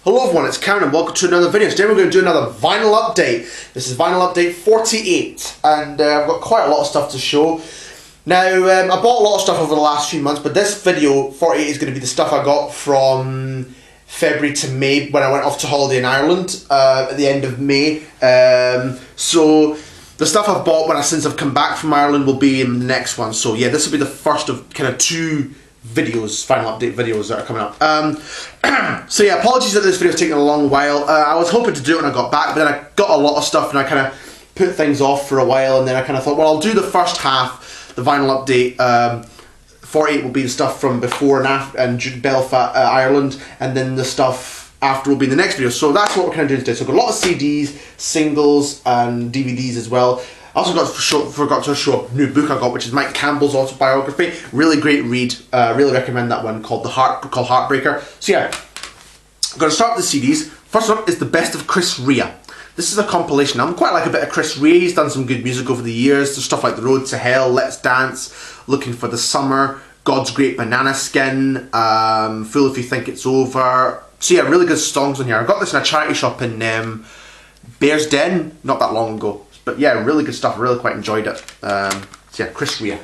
Hello everyone, it's Karen and welcome to another video. Today we're going to do another vinyl update. This is vinyl update 48 and I've got quite a lot of stuff to show. Now I bought a lot of stuff over the last few months, but this video 48 is going to be the stuff I got from February to May when I went off to holiday in Ireland at the end of May. So the stuff I've bought since I've come back from Ireland will be in the next one. So yeah, this will be the first of kind of two videos, final update videos that are coming up. So yeah, apologies that this video's taken a long while. I was hoping to do it when I got back, but then I got a lot of stuff and I kind of put things off for a while, and then I kind of thought, well, I'll do the first half, the vinyl update. 48 will be the stuff from before and after, and Belfast, Ireland, and then the stuff after will be in the next video. So that's what we're kind of doing today. So I've got a lot of CDs, singles, and DVDs as well. I also forgot to show a new book I got, which is Mike Campbell's autobiography. Really great read. Really recommend that one, called Heartbreaker. So yeah, I'm going to start with the CDs. First one is the best of Chris Rea. This is a compilation. I quite like a bit of Chris Rea. He's done some good music over the years. There's stuff like The Road to Hell, Let's Dance, Looking for the Summer, God's Great Banana Skin, Fool If You Think It's Over. So yeah, really good songs on here. I got this in a charity shop in Bears Den not that long ago. But yeah, really good stuff. I really quite enjoyed it. So yeah, Chris Rea.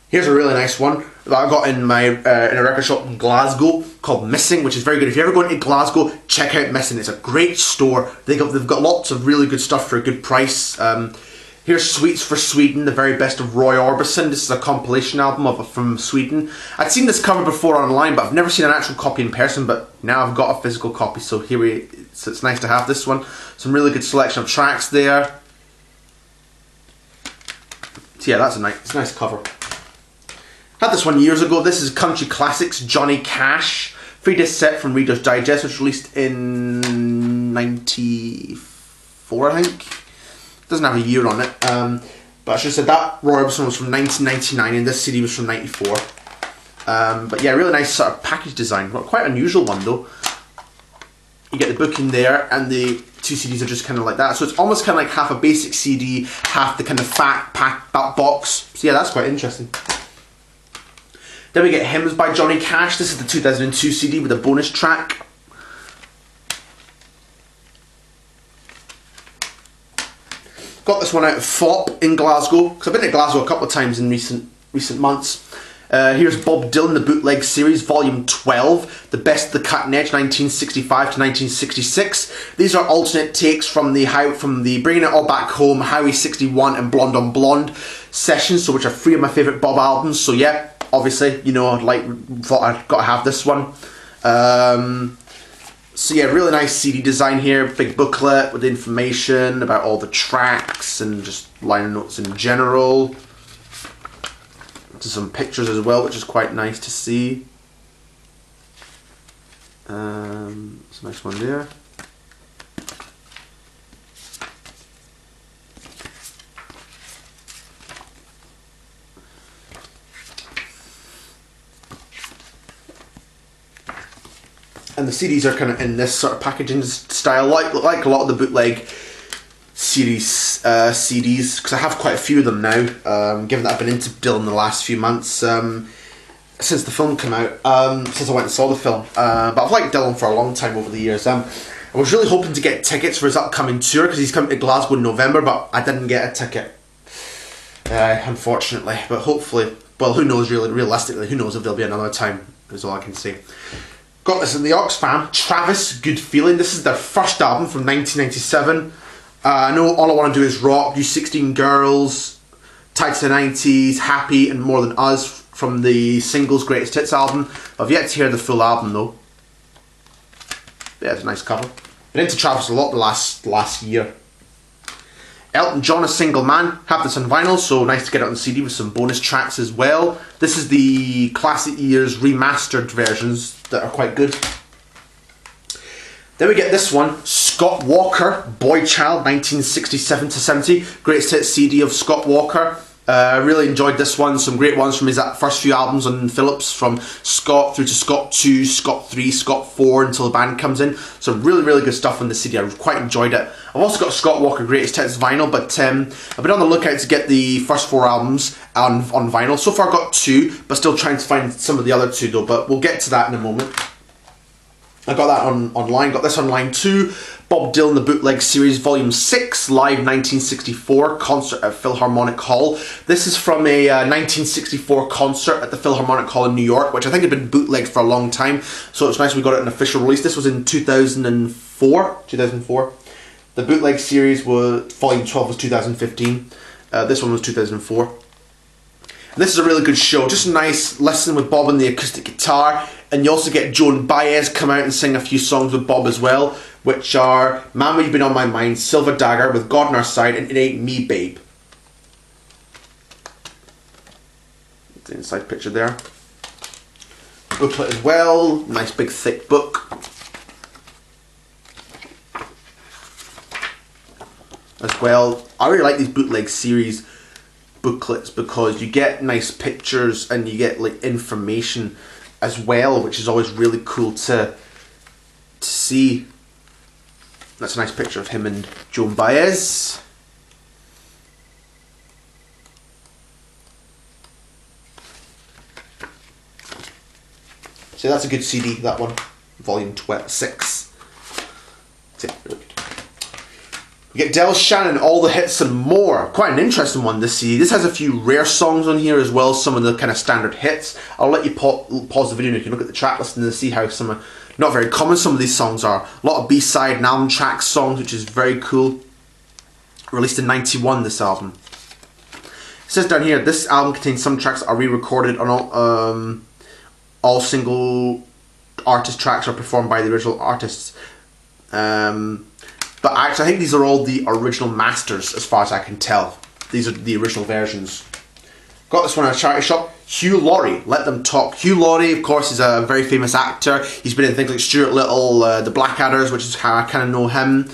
Here's a really nice one that I got in my in a record shop in Glasgow called Missing, which is very good. If you ever go into Glasgow, check out Missing. It's a great store. They've got lots of really good stuff for a good price. Here's Sweets for Sweden, the very best of Roy Orbison. This is a compilation album from Sweden. I'd seen this cover before online, but I've never seen an actual copy in person, but now I've got a physical copy, so so it's nice to have this one. Some really good selection of tracks there. So yeah, it's a nice cover. Had this one years ago. This is Country Classics, Johnny Cash. 3-disc set from Reader's Digest, which was released in 94, I think. Doesn't have a year on it, but I should have said that Roy Orbison was from 1999 and this CD was from 94. But yeah, really nice sort of package design. Quite unusual one though. You get the book in there and the two CDs are just kind of like that. So it's almost kind of like half a basic CD, half the kind of fat pack box. So yeah, that's quite interesting. Then we get Hymns by Johnny Cash. This is the 2002 CD with a bonus track. Got this one out of FOP in Glasgow, because I've been to Glasgow a couple of times in recent months. Here's Bob Dylan, the Bootleg Series, Volume 12, The Best of the Cutting Edge, 1965 to 1966. These are alternate takes from the Bringing It All Back Home, Highway 61 and Blonde on Blonde sessions, which are three of my favourite Bob albums. So yeah, obviously, you know, thought I'd got to have this one. So yeah, really nice CD design here, big booklet with information about all the tracks and just liner notes in general. There's some pictures as well, which is quite nice to see. It's a nice one there. And the CDs are kind of in this sort of packaging style, like a lot of the bootleg series CDs, because I have quite a few of them now, given that I've been into Dylan the last few months, since the film came out, since I went and saw the film. But I've liked Dylan for a long time over the years. I was really hoping to get tickets for his upcoming tour, because he's coming to Glasgow in November, but I didn't get a ticket, unfortunately. But hopefully, well, who knows, realistically, who knows if there'll be another time, is all I can say. Got this in the Oxfam, Travis, Good Feeling. This is their first album from 1997. I know All I Want to Do Is Rock, You 16 Girls, Tied to the 90s, Happy, and More Than Us from the Singles Greatest Hits album. I've yet to hear the full album though. Yeah, it's a nice cover. Been into Travis a lot the last year. Elton John, A Single Man. Have this on vinyl, so nice to get it on CD with some bonus tracks as well. This is the classic years remastered versions that are quite good. Then we get this one, Scott Walker, Boy Child, 1967 to 70. Greatest hit CD of Scott Walker. Really enjoyed this one. Some great ones from his first few albums on Philips, from Scott through to Scott 2, Scott 3, Scott 4 until the band comes in. So really, really good stuff on the CD. I quite enjoyed it. I've also got Scott Walker Greatest Hits vinyl, but I've been on the lookout to get the first 4 albums on vinyl. So far I got 2, but still trying to find some of the other 2 though, but we'll get to that in a moment. I got that online, got this online too. Bob Dylan, The Bootleg Series, Volume 6, live 1964, concert at Philharmonic Hall. This is from a 1964 concert at the Philharmonic Hall in New York, which I think had been bootlegged for a long time, so it's nice we got it an official release. This was in 2004. The Bootleg Series was, Volume 12 was 2015. This one was 2004. And this is a really good show, just a nice listen with Bob and the acoustic guitar, and you also get Joan Baez come out and sing a few songs with Bob as well, which are Man We've Been On My Mind, Silver Dagger, With God on Our Side, and It Ain't Me Babe. The inside picture there. Booklet as well, nice big thick book. As well, I really like these Bootleg Series booklets because you get nice pictures and you get like information as well, which is always really cool to see. That's a nice picture of him and Joan Baez. So that's a good CD, that one, Volume 6. That's it, really good. We get Del Shannon, All the Hits and More. Quite an interesting one, this CD. This has a few rare songs on here as well, some of the kind of standard hits. I'll let you pause the video and you can look at the track list and see how some are not very common some of these songs are. A lot of B-side and album track songs, which is very cool. Released in '91, this album. It says down here, this album contains some tracks that are re-recorded on all single artist tracks are performed by the original artists. But actually, I think these are all the original masters, as far as I can tell. These are the original versions. Got this one at a charity shop. Hugh Laurie, Let Them Talk. Hugh Laurie, of course, is a very famous actor. He's been in things like Stuart Little, The Blackadder's, which is how I kind of know him.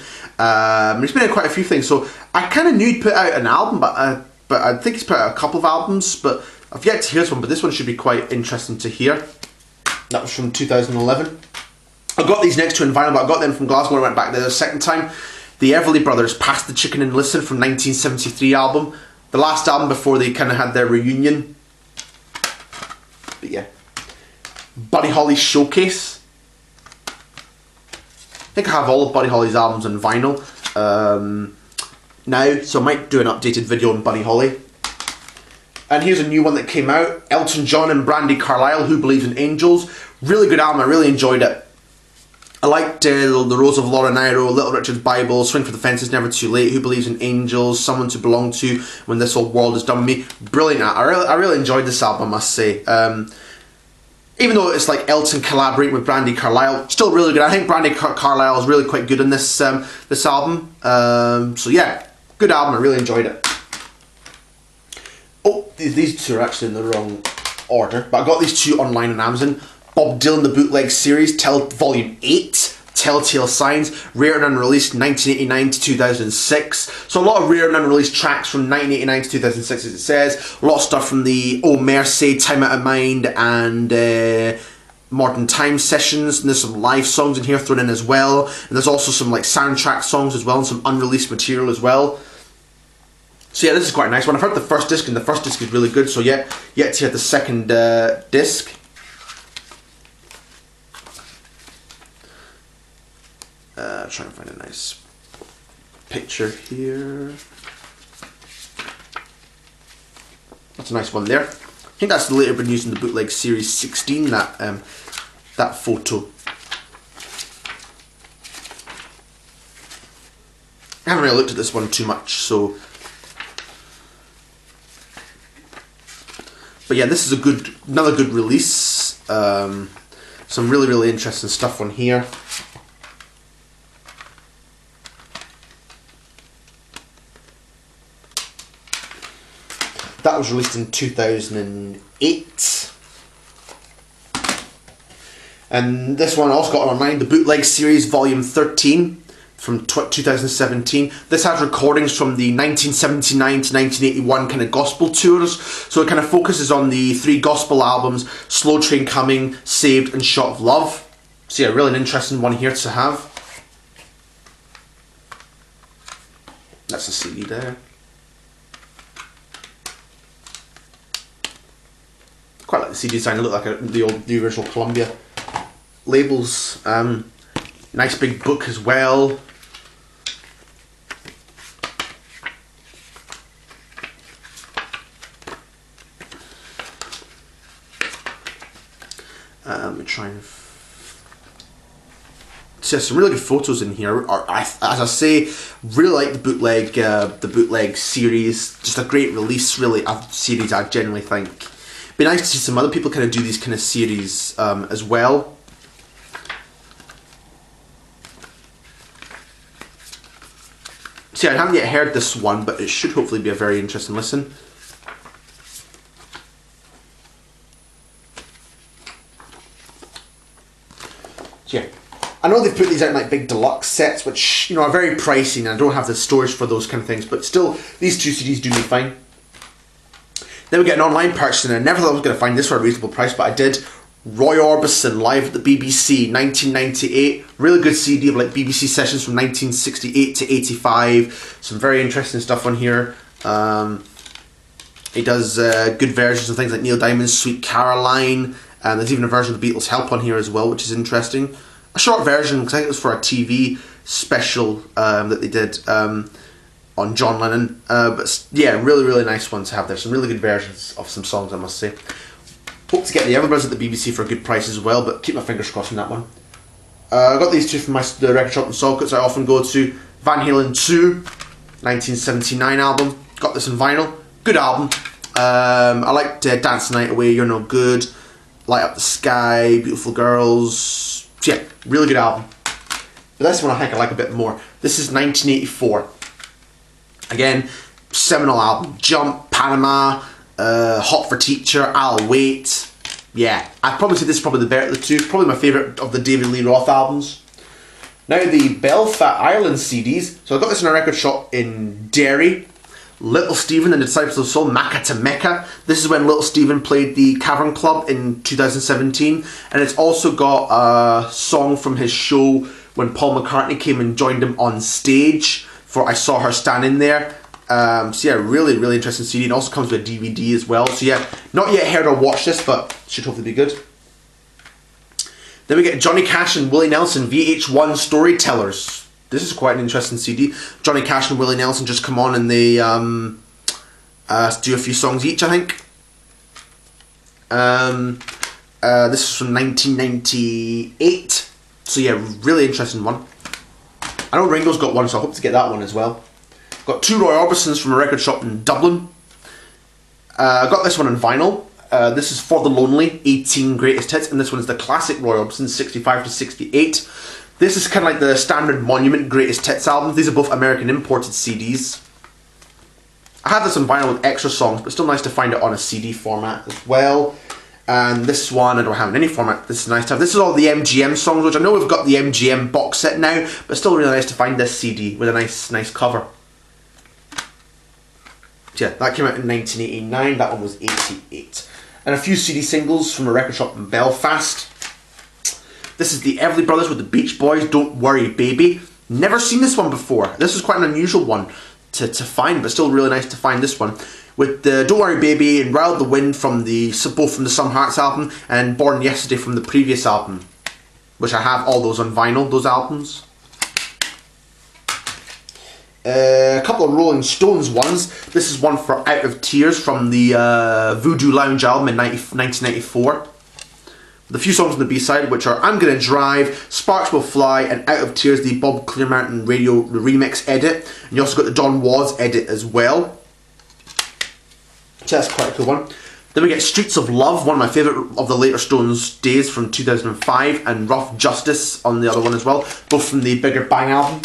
He's been in quite a few things. So I kind of knew he'd put out an album, but I think he's put out a couple of albums. But I've yet to hear this one, but this one should be quite interesting to hear. That was from 2011. I got these next to in vinyl, but I got them from Glasgow when I went back there the second time. The Everly Brothers, Pass the Chicken and Listen from 1973 album. The last album before they kind of had their reunion. But yeah. Buddy Holly Showcase. I think I have all of Buddy Holly's albums on vinyl now, so I might do an updated video on Buddy Holly. And here's a new one that came out. Elton John and Brandi Carlile, Who Believes in Angels. Really good album, I really enjoyed it. I liked The Rose of Laura Nyro, Little Richard's Bible, Swing for the Fences, Never Too Late, Who Believes in Angels, Someone to Belong to, When This Old World Is Done With Me. Brilliant. I really enjoyed this album, I must say. Even though it's like Elton collaborating with Brandi Carlile, still really good. I think Brandi Carlile is really quite good in this this album. So yeah, good album. I really enjoyed it. Oh, these two are actually in the wrong order, but I got these two online on Amazon. Bob Dylan, The Bootleg Series, Volume 8, Telltale Signs, rare and unreleased 1989 to 2006. So a lot of rare and unreleased tracks from 1989 to 2006, as it says. A lot of stuff from the Oh Mercy, Time Out of Mind, and Modern Time sessions. And there's some live songs in here thrown in as well. And there's also some like soundtrack songs as well, and some unreleased material as well. So yeah, this is quite a nice one. I've heard the first disc, and the first disc is really good. So yet to hear the second disc. Try and find a nice picture here. That's a nice one there. I think that's later been used in the Bootleg Series 16, that photo. I haven't really looked at this one too much, so. But yeah, this is another good release. Some really interesting stuff on here. That was released in 2008. And this one I also got online, the Bootleg Series Volume 13 from 2017. This has recordings from the 1979 to 1981 kind of gospel tours. So it kind of focuses on the 3 gospel albums, Slow Train Coming, Saved and Shot of Love. So yeah, really an interesting one here to have. That's the CD there. Quite like the CD design, it looked like the original Columbia. labels. Nice big book as well. Let me try and... So some really good photos in here. As I say, really like the bootleg series. Just a great release, really, of series. I genuinely think. Be nice to see some other people kind of do these kind of series as well. See, I haven't yet heard this one, but it should hopefully be a very interesting listen. So yeah, I know they've put these out in like big deluxe sets, which, you know, are very pricey, and I don't have the storage for those kind of things, but still, these two CDs do me fine. Then we get an online purchase, and I never thought I was going to find this for a reasonable price, but I did. Roy Orbison, live at the BBC, 1998. Really good CD of like BBC sessions from 1968 to 85. Some very interesting stuff on here. He does good versions of things like Neil Diamond's Sweet Caroline. And there's even a version of the Beatles' Help on here as well, which is interesting. A short version, because I think it was for a TV special that they did on John Lennon. But yeah, really, really nice one to have there. Some really good versions of some songs, I must say. Hope to get the Everbuzz at the BBC for a good price as well, but keep my fingers crossed on that one. I got these two from the record shop in Saltcoats I often go to. Van Halen 2, 1979 album. Got this in vinyl. Good album. I liked Dance the Night Away, You're No Good, Light Up the Sky, Beautiful Girls. So yeah, really good album. But this one I think I like a bit more. This is 1984. Again, seminal album. Jump, Panama, Hot for Teacher, I'll Wait. Yeah, I'd probably say this is probably the better of the two. Probably my favourite of the David Lee Roth albums. Now the Belfast Ireland CDs. So I got this in a record shop in Derry. Little Steven and the Disciples of Soul, Mecca to Mecca. This is when Little Steven played the Cavern Club in 2017. And it's also got a song from his show when Paul McCartney came and joined him on stage for I Saw Her Standing There. So yeah, really, really interesting CD. It also comes with a DVD as well. So yeah, not yet heard or watched this, but should hopefully be good. Then we get Johnny Cash and Willie Nelson, VH1 Storytellers. This is quite an interesting CD. Johnny Cash and Willie Nelson just come on and they do a few songs each, I think. This is from 1998. So yeah, really interesting one. I know Ringo's got one, so I hope to get that one as well. Got two Roy Orbisons from a record shop in Dublin. I got this one on vinyl. This is For the Lonely, 18 Greatest Hits, and this one is the classic Roy Orbison, 65 to 68. This is kind of like the standard Monument Greatest Hits album. These are both American imported CDs. I have this on vinyl with extra songs, but still nice to find it on a CD format as well. And this one I don't have in any format. This is nice to have. This is all the MGM songs, which I know we've got the MGM box set now, but still really nice to find this CD with a nice cover. So yeah, that came out in 1989. That one was 88. And a few CD singles from a record shop in Belfast. This is the Everly Brothers with the Beach Boys, Don't Worry Baby. Never seen this one before. This is quite an unusual one to find, but still really nice to find this one. With the Don't Worry Baby and Ride the Wind from both from the Some Hearts album and Born Yesterday from the previous album, which I have all those on vinyl, those albums. A couple of Rolling Stones ones. This is one for Out of Tears from the Voodoo Lounge album in 1994. The few songs on the B-side, which are I'm Gonna Drive, Sparks Will Fly, and Out of Tears, the Bob Clearmountain Radio remix edit. And you also got the Don Was edit as well. So that's quite a cool one. Then we get Streets of Love, one of my favourite of the later Stones days from 2005, and Rough Justice on the other one as well, both from the Bigger Bang album.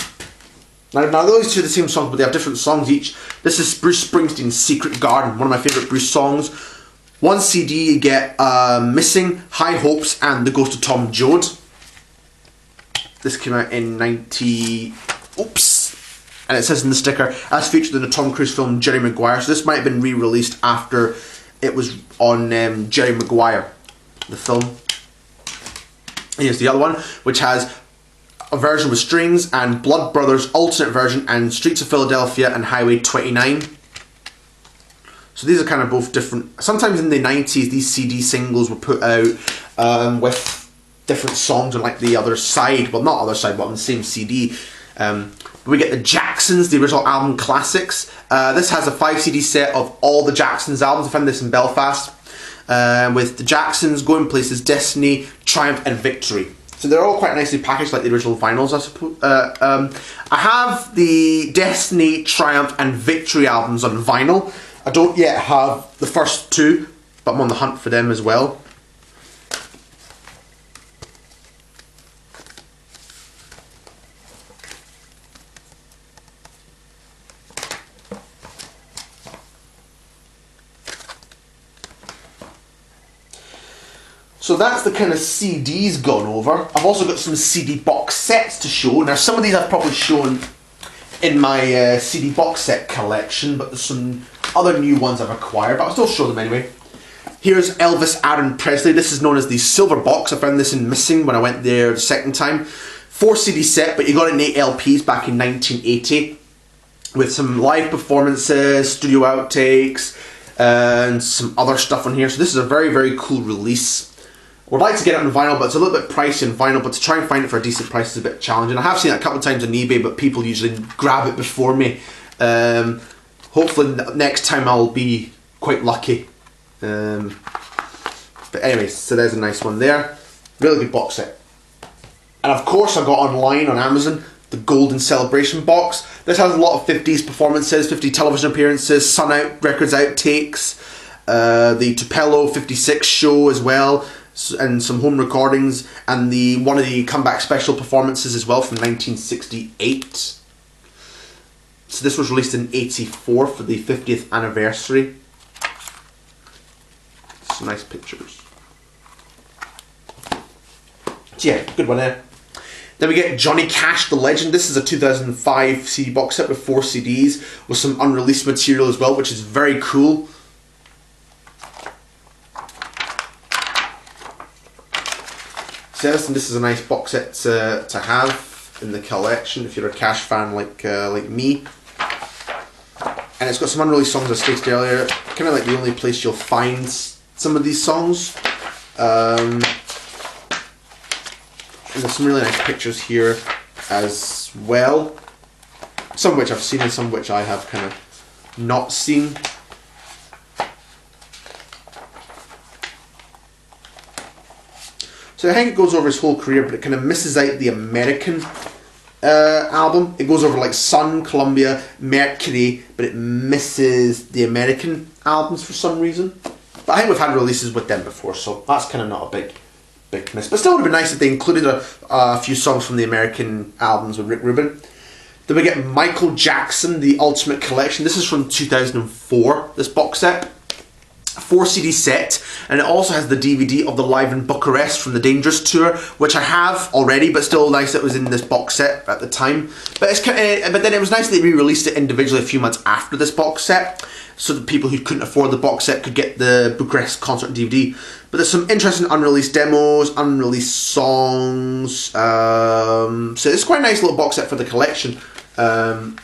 Now those two are the same songs, but they have different songs each. This is Bruce Springsteen's Secret Garden, one of my favourite Bruce songs. One CD you get Missing, High Hopes, and The Ghost of Tom Joad. This came out in 90... Oops. And it says in the sticker, as featured in the Tom Cruise film Jerry Maguire. So this might have been re-released after it was on Jerry Maguire, the film. Here's the other one, which has a version with strings and Blood Brothers alternate version and Streets of Philadelphia and Highway 29. So these are kind of both different. Sometimes in the 90s these CD singles were put out with different songs on like the other side. Well, not other side, but on the same CD. We get the Jacksons, the original album classics. This has a 5 CD set of all the Jacksons albums. I found this in Belfast. With the Jacksons, Going Places, Destiny, Triumph and Victory. So they're all quite nicely packaged like the original vinyls, I suppose. I have the Destiny, Triumph and Victory albums on vinyl. I don't yet have the first two, but I'm on the hunt for them as well. So that's the kind of CDs gone over. I've also got some CD box sets to show. Now some of these I've probably shown in my CD box set collection, but there's some other new ones I've acquired, but I'll still show them anyway. Here's Elvis Aaron Presley. This is known as the Silver Box. I found this in Missing when I went there the second time. 4 CD set, but you got it in 8 LPs back in 1980 with some live performances, studio outtakes, and some other stuff on here. So this is a very, very cool release. I would like to get it on vinyl, but it's a little bit pricey on vinyl, but to try and find it for a decent price is a bit challenging. I have seen it a couple of times on eBay, but people usually grab it before me. Hopefully next time I'll be quite lucky. But anyways, so there's a nice one there. Really good box set. And of course I got online on Amazon the Golden Celebration box. This has a lot of 50s performances, 50 television appearances, Sun Out Records outtakes, the Tupelo 56 show as well, and some home recordings, and one of the comeback special performances as well from 1968. So this was released in 84 for the 50th anniversary. Some nice pictures. So yeah, good one there. Then we get Johnny Cash the Legend. This is a 2005 CD box set with 4 CDs with some unreleased material as well, which is very cool. So this is a nice box set to have in the collection if you're a Cash fan like me. And it's got some unreleased songs I stated earlier. Kind of like the only place you'll find some of these songs. And there's some really nice pictures here as well. Some of which I've seen and some of which I have kind of not seen. So I think it goes over his whole career, but it kind of misses out the American album. It goes over like Sun, Columbia, Mercury, but it misses the American albums for some reason. But I think we've had releases with them before, so that's kind of not a big miss. But still would have been nice if they included a few songs from the American albums with Rick Rubin. Then we get Michael Jackson, The Ultimate Collection. This is from 2004, this box set. 4 CD set, and it also has the DVD of the Live in Bucharest from the Dangerous Tour, which I have already, but still nice that it was in this box set at the time. But but then it was nice that they re-released it individually a few months after this box set, so that people who couldn't afford the box set could get the Bucharest concert DVD. But there's some interesting unreleased demos, unreleased songs. So it's quite a nice little box set for the collection. I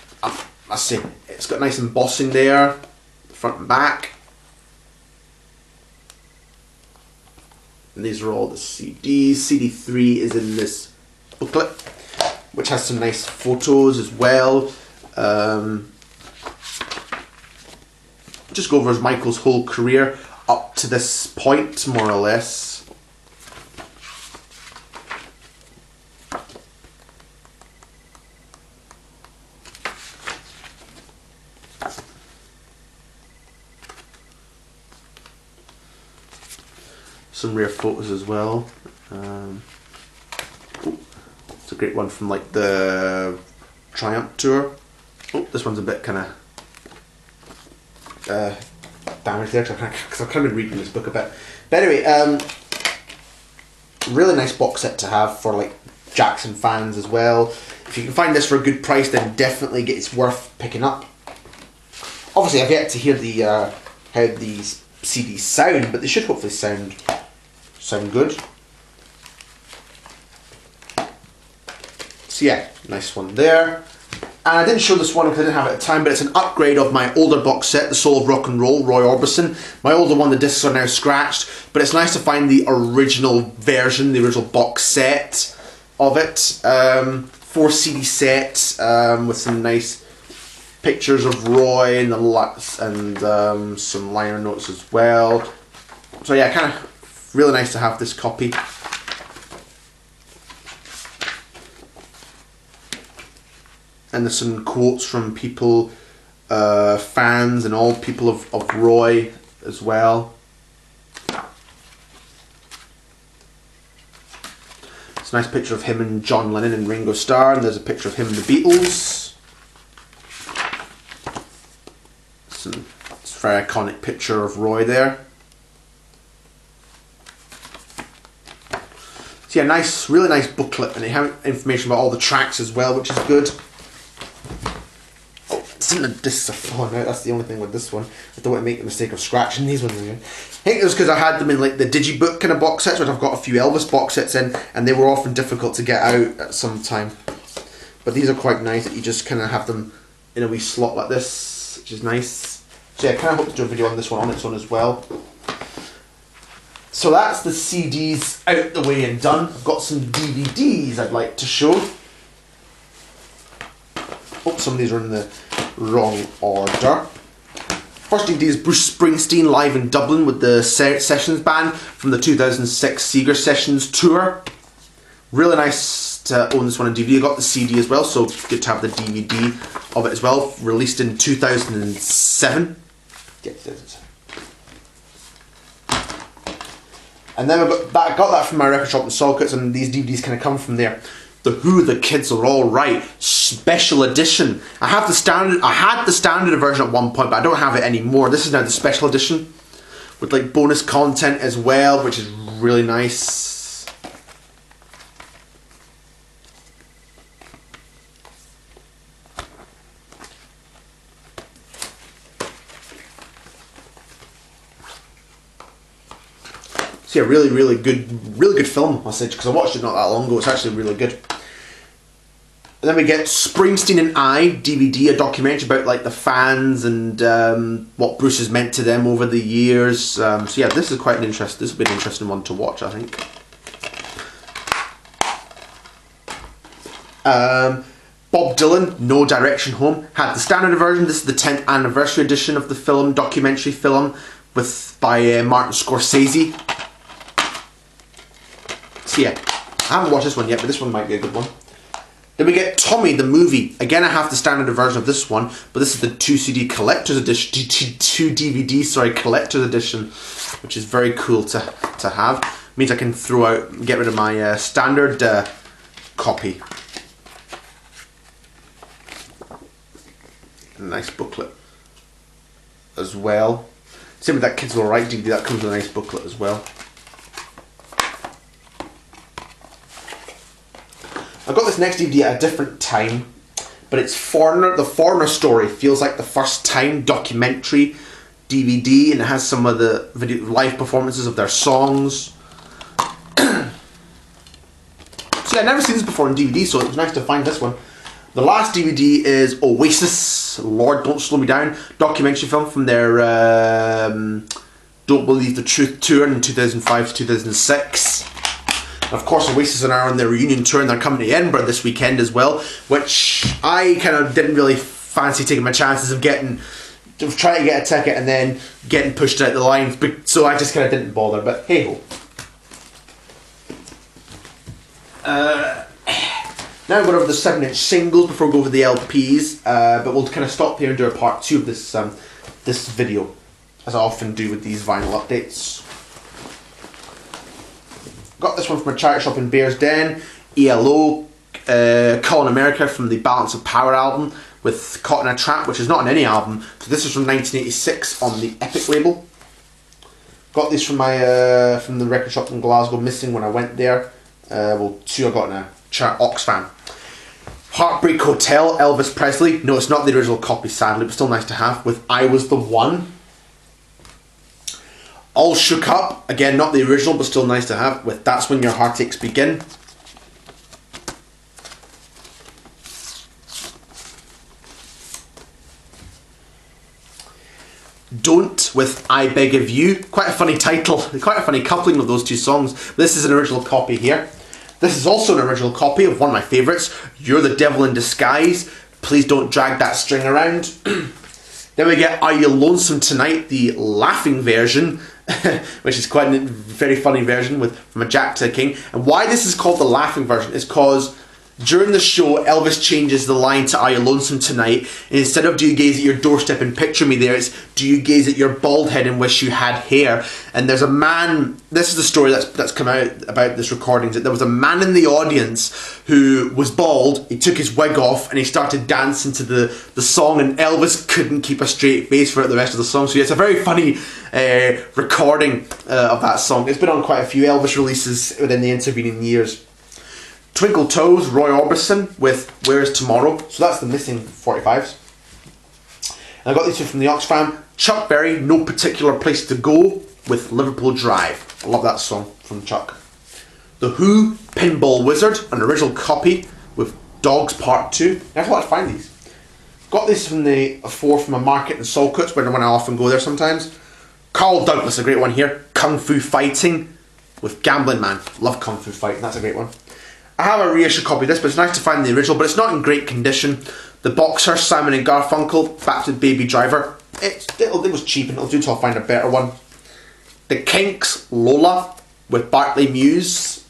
see it's got nice embossing there, front and back. And these are all the CDs. CD3 is in this booklet, which has some nice photos as well. Just go over Michael's whole career up to this point, more or less. Some rare photos as well. It's a great one from like the Triumph tour. Oh, this one's a bit kind of damaged there because I've kind of been reading this book a bit. But anyway, really nice box set to have for like Jackson fans as well. If you can find this for a good price, then definitely it's worth picking up. Obviously, I've yet to hear the how these CDs sound, but they should hopefully sound good. So yeah, nice one there. And I didn't show this one because I didn't have it at the time, but it's an upgrade of my older box set, The Soul of Rock and Roll, Roy Orbison. My older one, the discs are now scratched, but it's nice to find the original version, the original box set of it. 4 CD set with some nice pictures of Roy and some liner notes as well. So yeah, kind of really nice to have this copy. And there's some quotes from people, fans and all people of Roy as well. It's a nice picture of him and John Lennon and Ringo Starr, and there's a picture of him and the Beatles. It's a very iconic picture of Roy there. So yeah, nice, really nice booklet, and they have information about all the tracks as well, which is good. Some of the discs are falling out, that's the only thing with this one. I don't want to make the mistake of scratching these ones again. I think it was because I had them in like the Digibook kind of box sets, which I've got a few Elvis box sets in, and they were often difficult to get out at some time. But these are quite nice, that you just kind of have them in a wee slot like this, which is nice. So yeah, I kind of hope to do a video on this one on its own as well. So that's the CDs out the way and done. I've got some DVDs I'd like to show. Oh, some of these are in the wrong order. First DVD is Bruce Springsteen live in Dublin with the Sessions Band from the 2006 Seeger Sessions tour. Really nice to own this one on DVD. I got the CD as well, so good to have the DVD of it as well. Released in 2007. Yeah, 2007. And then I got that from my record shop in Salkits, and these DVDs kind of come from there. The Who, The Kids Are All Right special edition. I had the standard version at one point, but I don't have it anymore. This is now the special edition with like bonus content as well, which is really nice. So yeah, really good film message, because I watched it not that long ago. It's actually really good. And then we get Springsteen and I DVD, a documentary about like the fans and what Bruce has meant to them over the years. So yeah, this is quite an interesting. This will be an interesting one to watch, I think. Bob Dylan, No Direction Home, had the standard version. This is the 10th anniversary edition of the film, documentary film, by Martin Scorsese. So yeah, I haven't watched this one yet, but this one might be a good one. Then we get Tommy the movie. Again, I have the standard version of this one, but this is the 2 CD collector's edition, 2 DVD, sorry, collector's edition, which is very cool to have. It means I can get rid of my standard copy. A nice booklet as well. Same with that Kids Are All Right DVD, that comes with a nice booklet as well. I got this next DVD at a different time, but it's Foreigner. The Foreigner story feels like the first time documentary DVD, and it has some of the live performances of their songs. So yeah, I've never seen this before on DVD, so it was nice to find this one. The last DVD is Oasis, Lord Don't Slow Me Down, documentary film from their Don't Believe the Truth tour in 2005 to 2006. Of course, Oasis are now on their reunion tour, and they're coming to Edinburgh this weekend as well, which I kind of didn't really fancy taking my chances of trying to get a ticket and then getting pushed out the lines, so I just kind of didn't bother, but hey ho. Now we'll go over the 7-inch singles before we go over the LPs, but we'll kind of stop here and do a part 2 of this video, as I often do with these vinyl updates. Got this one from a charity shop in Bears Den. ELO, Calling America from the Balance of Power album with Caught in a Trap, which is not on any album. So this is from 1986 on the Epic label. Got these from from the record shop in Glasgow, missing when I went there. Well, 2 I got in a Oxfam. Heartbreak Hotel, Elvis Presley. No, it's not the original copy, sadly, but still nice to have, with I Was the One. All Shook Up, again not the original but still nice to have, with That's When Your Heartaches Begin. Don't with I Beg of You. Quite a funny title, quite a funny coupling of those two songs. This is an original copy here. This is also an original copy of one of my favourites, You're the Devil in Disguise. Please Don't Drag That String Around. Then we get Are You Lonesome Tonight, the laughing version, which is quite a very funny version from a Jack to a King. And why this is called the laughing version is because during the show, Elvis changes the line to Are You Lonesome Tonight? And instead of do you gaze at your doorstep and picture me there, it's do you gaze at your bald head and wish you had hair? And there's a man, this is the story that's come out about this recording, that there was a man in the audience who was bald, he took his wig off and he started dancing to the song, and Elvis couldn't keep a straight face for it the rest of the song. So it's a very funny recording of that song. It's been on quite a few Elvis releases within the intervening years. Twinkle Toes, Roy Orbison with Where Is Tomorrow. So that's the missing 45s. And I got these two from the Oxfam. Chuck Berry, No Particular Place to Go with Liverpool Drive. I love that song from Chuck. The Who, Pinball Wizard, an original copy with Dogs Part 2. Never thought I'd find these. Got this from the 4 from a market in Saltcoats, when I often go there sometimes. Carl Douglas, a great one here. Kung Fu Fighting with Gambling Man. Love Kung Fu Fighting, that's a great one. I have a reissue copy of this, but it's nice to find the original, but it's not in great condition. The Boxer, Simon and Garfunkel, back to Baby Driver. It was cheap and it'll do till I find a better one. The Kinks, Lola, with Bartley Muse.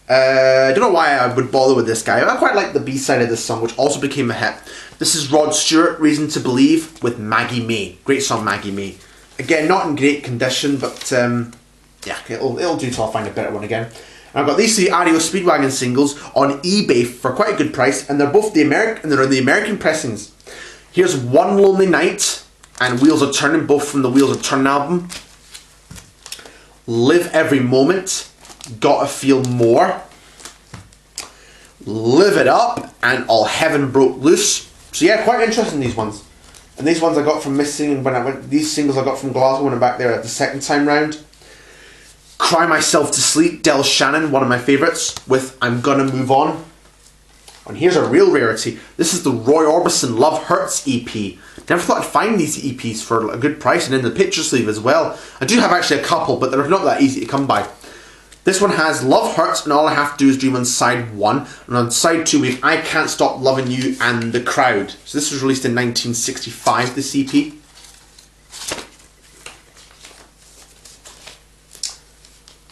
I don't know why I would bother with this guy. I quite like the B-side of this song, which also became a hit. This is Rod Stewart, Reason to Believe, with Maggie May. Great song, Maggie May. Again, not in great condition, but yeah, it'll do till I find a better one again. I've got these three REO Speedwagon singles on eBay for quite a good price, and they're both they're in the American pressings. Here's One Lonely Night and Wheels Are Turning, both from the Wheels Are Turning album. Live Every Moment, Gotta Feel More. Live It Up and All Heaven Broke Loose. So yeah, quite interesting, these ones. And these ones I got from Missing when I went. These singles I got from Glasgow when I'm back there at the second time round. Cry Myself to Sleep, Del Shannon, one of my favourites, with I'm Gonna Move On. And here's a real rarity. This is the Roy Orbison Love Hurts EP. Never thought I'd find these EPs for a good price, and in the picture sleeve as well. I do have actually a couple, but they're not that easy to come by. This one has Love Hurts and All I Have to Do Is Dream on side 1. And on side 2 we have I Can't Stop Loving You and The Crowd. So this was released in 1965, this EP.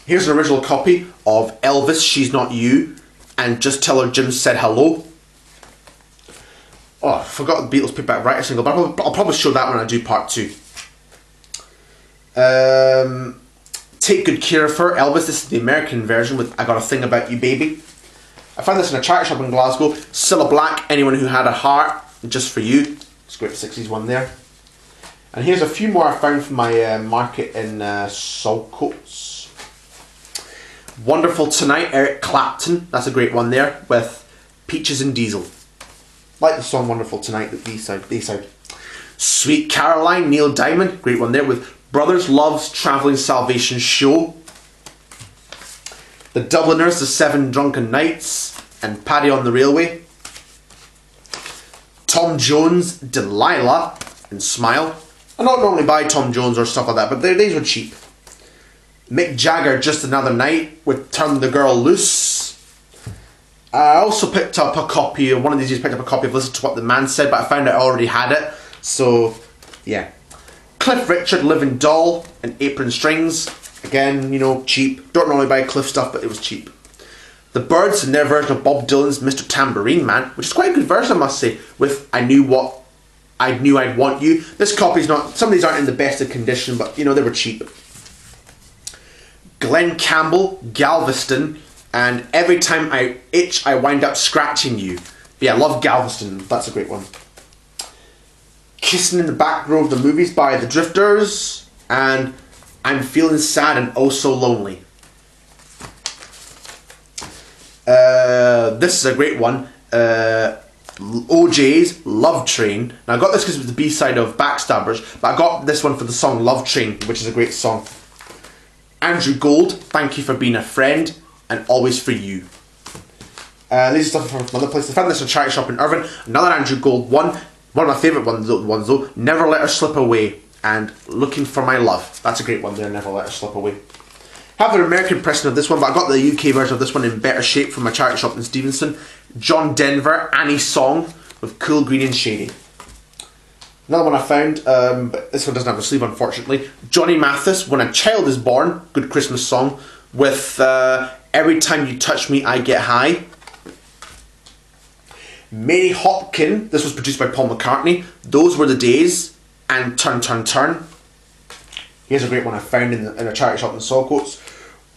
Here's an original copy of Elvis, She's Not You, and Just Tell Her Jim Said Hello. Oh, I forgot the Beatles Pick Back Writer single, but I'll probably show that when I do part 2. Take Good Care of Her, Elvis. This is the American version with I Got a Thing About You Baby. I found this in a charity shop in Glasgow. Cilla Black, Anyone Who Had a Heart, Just For You. It's a great 60s one there. And here's a few more I found from my market in Saltcoats. Wonderful Tonight, Eric Clapton. That's a great one there with Peaches and Diesel. Like the song Wonderful Tonight, the B-side. Sweet Caroline, Neil Diamond. Great one there with Brothers Love's Travelling Salvation Show. The Dubliners, The Seven Drunken Nights, and Paddy on the Railway. Tom Jones, Delilah, and Smile. I don't normally buy Tom Jones or stuff like that, but these were cheap. Mick Jagger, Just Another Night with Turn the Girl Loose. I also picked up a copy of, one of these days picked up a copy of Listen to What the Man Said, but I found I already had it, so yeah. Cliff Richard, Living Doll, and Apron Strings. Again, you know, cheap. Don't normally buy Cliff stuff, but it was cheap. The Byrds and their version of Bob Dylan's Mr. Tambourine Man, which is quite a good version, I must say, with I Knew I'd Want You. This copy's not, some of these aren't in the best of condition, but you know, they were cheap. Glenn Campbell, Galveston, and Every Time I Itch, I Wind Up Scratching You. But yeah, I love Galveston, that's a great one. Kissing in the Back Row of the Movies by The Drifters, and I'm Feeling Sad and Oh So Lonely. This is a great one. OJ's Love Train. Now I got this because it was the B-side of Backstabbers, but I got this one for the song Love Train, which is a great song. Andrew Gold, Thank You for Being a Friend, and Always for You. These are stuff from other places. I found this in a charity shop in Irvine. Another Andrew Gold one. One of my favourite ones though, Never Let Her Slip Away. and Looking for My Love. That's a great one there, Never Let Her Slip Away. I have an American pressing of this one, but I got the UK version of this one in better shape from my charity shop in Stevenson. John Denver, Annie's Song, with Cool, Green and Shady. Another one I found, but this one doesn't have a sleeve unfortunately. Johnny Mathis, When a Child is Born, good Christmas song, with Every Time You Touch Me I Get High. Mary Hopkin, this was produced by Paul McCartney, Those Were the Days, and Turn, Turn, Turn. Here's a great one I found in a charity shop in Saltcoats.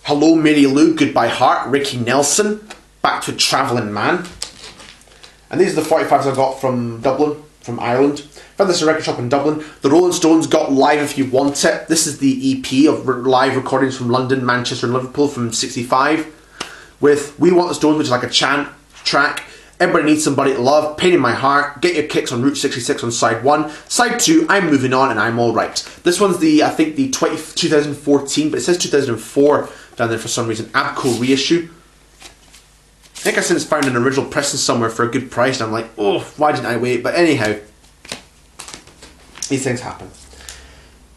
Hello Mary Lou, Goodbye Heart, Ricky Nelson, Back to Travelling Man. And these are the 45s I got from Dublin, from Ireland. Found this at a record shop in Dublin. The Rolling Stones got Live If You Want It. This is the EP of live recordings from London, Manchester and Liverpool from 65. With We Want the Stones, which is like a chant track. Everybody Needs Somebody to Love, Pain in My Heart, Get Your Kicks on Route 66 on side 1. Side 2, I'm Moving On and I'm Alright. This one's I think the 2014, but it says 2004 down there for some reason. ABCO reissue. I think I since found an original pressing somewhere for a good price and I'm like, oh, why didn't I wait? But anyhow, these things happen.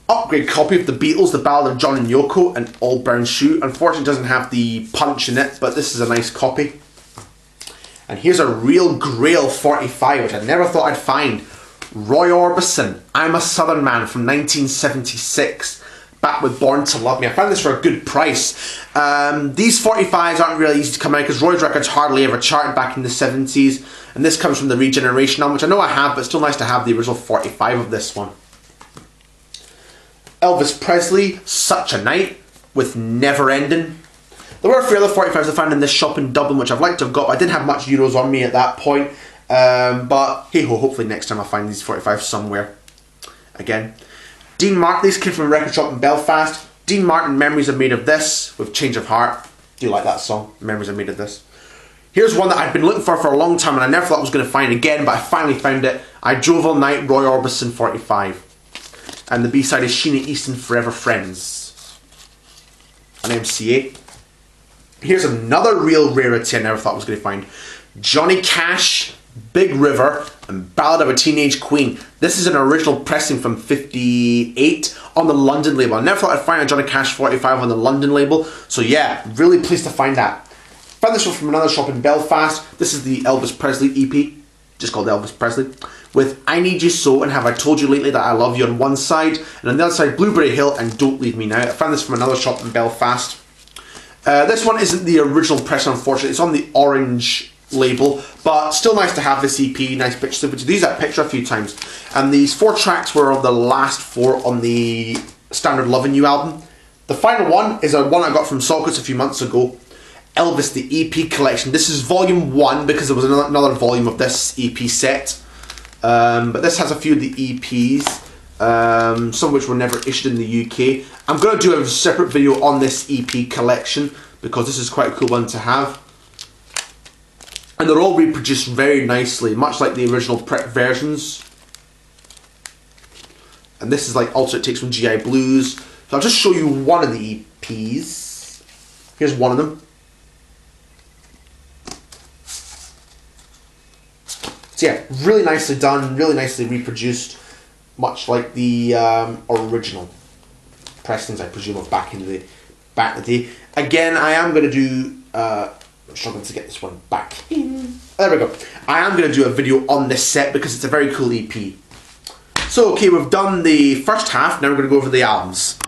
Upgrade copy of The Beatles, The Ballad of John and Yoko, and Old Brown Shoe. Unfortunately, it doesn't have the punch in it, but this is a nice copy. And here's a real Grail 45, which I never thought I'd find. Roy Orbison, I'm a Southern Man from 1976. Back with Born to Love Me. I found this for a good price. These 45s aren't really easy to come out because Roy's records hardly ever charted back in the 70s. And this comes from the Regeneration album, which I know I have, but it's still nice to have the original 45 of this one. Elvis Presley, Such a Night, with Never Ending. There were a few other 45s I found in this shop in Dublin, which I've liked to have got, but I didn't have much euros on me at that point. But hey ho, hopefully next time I'll find these 45s somewhere. Again. Dean Martin, these came from a record shop in Belfast. Dean Martin, Memories Are Made of This, with Change of Heart. Do you like that song? Memories Are Made of This. Here's one that I've been looking for a long time and I never thought I was going to find again, but I finally found it. I Drove All Night, Roy Orbison 45. And the B-side is Sheena Easton, Forever Friends. An MCA. Here's another real rarity I never thought I was going to find. Johnny Cash, Big River, and Ballad of a Teenage Queen. This is an original pressing from 58 on the London label. I never thought I'd find a Johnny Cash 45 on the London label. So yeah, really pleased to find that. Found this one from another shop in Belfast. This is the Elvis Presley EP, just called Elvis Presley, with I Need You So and Have I Told You Lately That I Love You on one side, and on the other side Blueberry Hill and Don't Leave Me Now. I found this from another shop in Belfast. This one isn't the original press, unfortunately. It's on the orange label, but still nice to have this EP. Nice pictures of it. These I picture a few times, and these 4 tracks were of the last 4 on the Standard Lovin' You album. The final one is a one I got from Saltcoats a few months ago. Elvis, the EP collection. This is volume 1 because there was another volume of this EP set, but this has a few of the EPs, some of which were never issued in the UK. I'm going to do a separate video on this EP collection because this is quite a cool one to have. And they're all reproduced very nicely, much like the original versions. And this is like alternate takes from GI Blues. So I'll just show you one of the EPs. Here's one of them. So yeah, really nicely done, really nicely reproduced, much like the original pressings, I presume, of back in the day. Again, I am going to do. I'm struggling to get this one back in. There we go. I am going to do a video on this set because it's a very cool EP. So, okay, we've done the first half. Now we're going to go over the albums.